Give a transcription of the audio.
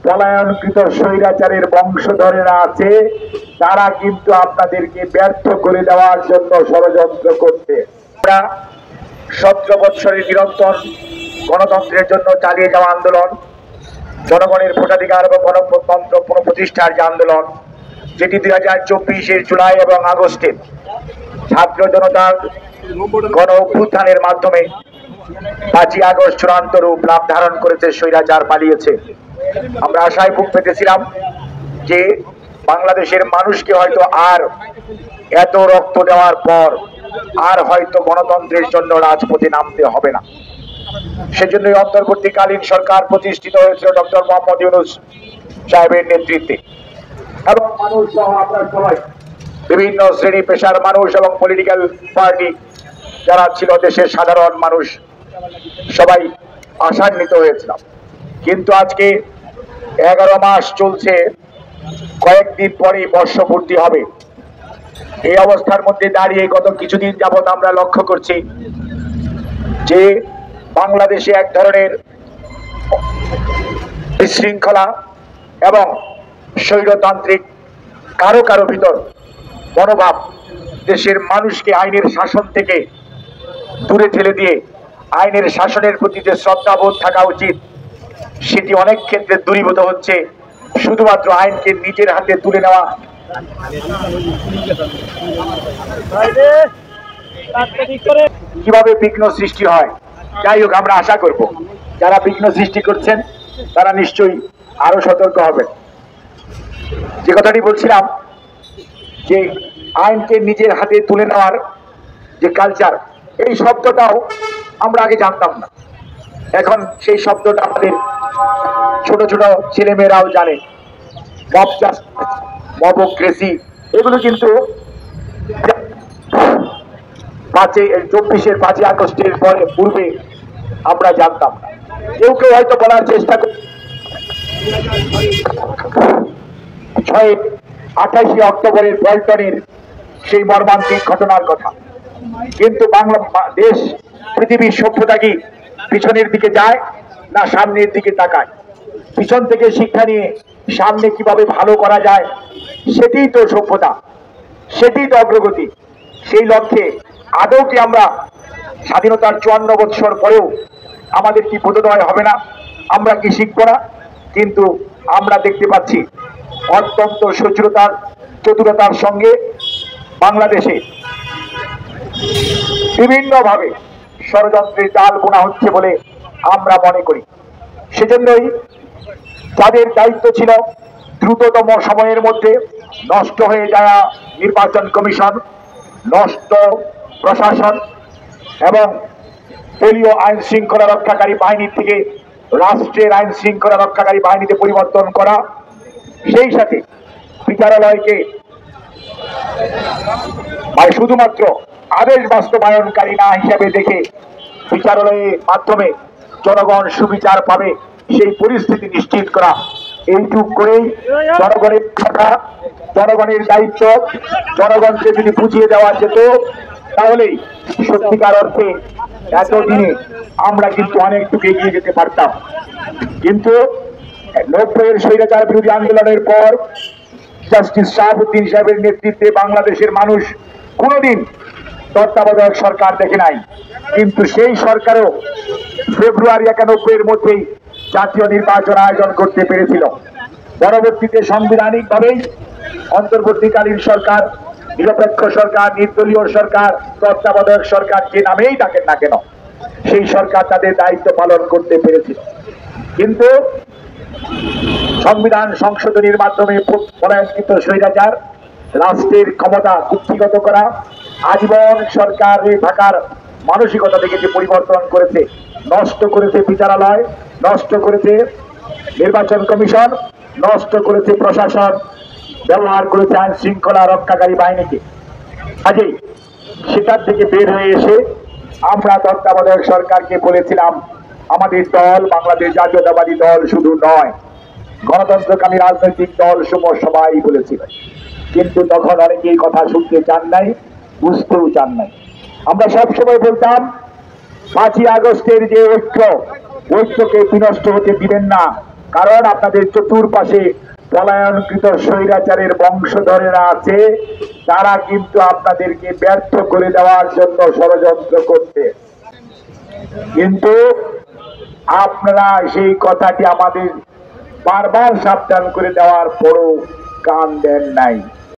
পলায়নকৃত স্বৈরাচারের বংশধরেরা আছে, তারা কিন্তু আপনাদেরকে ব্যর্থ করে দেওয়ার জন্য ষড়যন্ত্র করছে। আমরা 17 বৎসরের নিরন্তর গণতন্ত্রের জন্য চালিয়ে যাওয়া আন্দোলন, জনগণের ভোটাধিকার এবং গণতন্ত্র পুনঃপ্রতিষ্ঠার যে আন্দোলন, যেটি 2024-এর জুলাই এবং আগস্টে ছাত্র জনতার গণ অভ্যুত্থানের মাধ্যমে 5ই আগস্ট চূড়ান্ত রূপ লাভ ধারণ করেছে, স্বৈরাচার পালিয়েছে। আমরা আশায় বুক পেতেছিলাম যে বাংলাদেশের মানুষকে হয়তো আর এত রক্ত দেওয়ার পর আর হয়তো গণতন্ত্রের জন্য রাজপথে নামতে হবে না। সেজন্যই অন্তর্বর্তীকালীন সরকার প্রতিষ্ঠিত হয়েছিল ডক্টর মোহাম্মদ ইউনূস সাহেবের নেতৃত্বে, এবং মানুষ সহ আপনার সবাই, বিভিন্ন শ্রেণী পেশার মানুষ এবং পলিটিক্যাল পার্টি যারা ছিল, দেশের সাধারণ মানুষ সবাই আশান্বিত হয়েছিলাম। কিন্তু আজকে 11 মাস চলছে, কয়েকদিন পরে বর্ষপূর্তি হবে। এই অবস্থার মধ্যে দাঁড়িয়ে গত কিছুদিন যাবৎ আমরা লক্ষ্য করছি যে বাংলাদেশে এক ধরনের বিশৃঙ্খলা এবং স্বৈরতান্ত্রিক কারো কারো ভিতর মনোভাব দেশের মানুষকে আইনের শাসন থেকে দূরে ঠেলে দিয়ে আইনের শাসনের প্রতি যে শ্রদ্ধাবোধ থাকা উচিত, সেটি অনেক ক্ষেত্রে দূরীভূত হচ্ছে। শুধুমাত্র আইনকে নিজের হাতে তুলে নেওয়া, কিভাবে বিঘ্ন সৃষ্টি হয়। যাই হোক, আমরা আশা করব যারা বিঘ্ন সৃষ্টি করছেন তারা নিশ্চয়ই আরো সতর্ক হবেন। যে কথাটি বলছিলাম যে আইনকে নিজের হাতে তুলে নেওয়ার যে কালচার, এই শব্দটাও আমরা আগে জানতাম না, এখন সেই শব্দটা আমাদের ছোট ছোট ছেলেমেয়েরাও জানে। মব জাস্টিস, মবক্রেসি, এগুলো কিন্তু 5ই আগস্টের পূর্বে আমরা জানতাম না। কেউ কেউ হয়তো বলার চেষ্টা করে 28 অক্টোবরের পল্টনের সেই মর্মান্তিক ঘটনার কথা, কিন্তু দেশ পৃথিবীর সভ্যতা কি পিছনের দিকে যায় না সামনের দিকে তাকায়? পিছন থেকে শিক্ষা নিয়ে সামনে কিভাবে ভালো করা যায়, সেটিই তো সভ্যতা, সেটিই তো অগ্রগতি। সেই লক্ষ্যে আদৌ কি আমরা স্বাধীনতার 54 বৎসর পরেও আমাদের কি বোধোদয় হবে না? আমরা কি শিখবো না? কিন্তু আমরা দেখতে পাচ্ছি অত্যন্ত চতুরতার সঙ্গে বাংলাদেশে বিভিন্নভাবে ষড়যন্ত্রের জাল বোনা হচ্ছে বলে আমরা মনে করি। সেজন্যই যাদের দায়িত্ব ছিল দ্রুততম সময়ের মধ্যে নষ্ট হয়ে যাওয়া নির্বাচন কমিশন, নষ্ট প্রশাসন এবং দলীয় আইন শৃঙ্খলা রক্ষাকারী বাহিনী থেকে রাষ্ট্রের আইন শৃঙ্খলা রক্ষাকারী বাহিনীতে পরিবর্তন করা, সেই সাথে বিচারালয়কে শুধুমাত্র আদেশ বাস্তবায়নকারী না হিসাবে দেখে বিচারালয়ের মাধ্যমে জনগণ সুবিচার পাবে সেই পরিস্থিতি নিশ্চিত করা, এইটুক করেই জনগণের কথা, জনগণের দায়িত্ব জনগণকে যদি বুঝিয়ে দেওয়া যেত, তাহলেই সত্যিকার অর্থে এতদিনে আমরা কিন্তু অনেকটুকু এগিয়ে যেতে পারতাম। কিন্তু 90-এর স্বৈরাচার বিরোধী আন্দোলনের পর জাস্টিস শাহাবুদ্দিন সাহেবের নেতৃত্বে বাংলাদেশের মানুষ কোনোদিন তত্ত্বাবধায়ক সরকার দেখে নাই, কিন্তু সেই সরকারও ফেব্রুয়ারি 91-এর মধ্যেই জাতীয় নির্বাচন আয়োজন করতে পেরেছিল। পরবর্তীতে সাংবিধানিকভাবেই অন্তর্বর্তীকালীন সরকার, নিরপেক্ষ সরকার, নির্দলীয় সরকার, তত্ত্বাবধায়ক সরকার, যে নামেই ডাকেন না কেন, সেই সরকার তাদের দায়িত্ব পালন করতে পেরেছিল। কিন্তু সংবিধান সংশোধনীর মাধ্যমে পলায়নকৃত স্বৈরাচার রাষ্ট্রের ক্ষমতা কুক্ষিগত করা, আজীবন সরকারে থাকার মানসিকতা থেকে যে পরিবর্তন করেছে, নষ্ট করেছে বিচারালয়, নষ্ট করেছে নির্বাচন কমিশন, নষ্ট করেছে প্রশাসন, ব্যবহার করেছে আইন শৃঙ্খলা রক্ষাকারী বাহিনীকে। কাজেই সেটার থেকে বের হয়ে এসে আমরা তত্ত্বাবধায়ক সরকারকে বলেছিলাম, আমাদের দল বাংলাদেশ জাতীয়তাবাদী দল শুধু নয়, গণতন্ত্রকামী রাজনৈতিক দল সমূহ সবাই বলেছিল, কিন্তু তখন অনেকেই কথা শুনতে চান নাই, বুঝতেও চান নাই। আমরা সবসময় বলতাম 5ই আগস্টের যে ঐক্যকে বিনষ্ট হতে দিবেন না, কারণ আপনাদের চতুর্পাশে পলায়নকৃত স্বৈরাচারের বংশধরেরা আছে, তারা কিন্তু আপনাদেরকে ব্যর্থ করে দেওয়ার জন্য ষড়যন্ত্র করতে। কিন্তু আপনারা সেই কথাটি আমাদের বারবার সাবধান করে দেওয়ার পরও কান দেন নাই।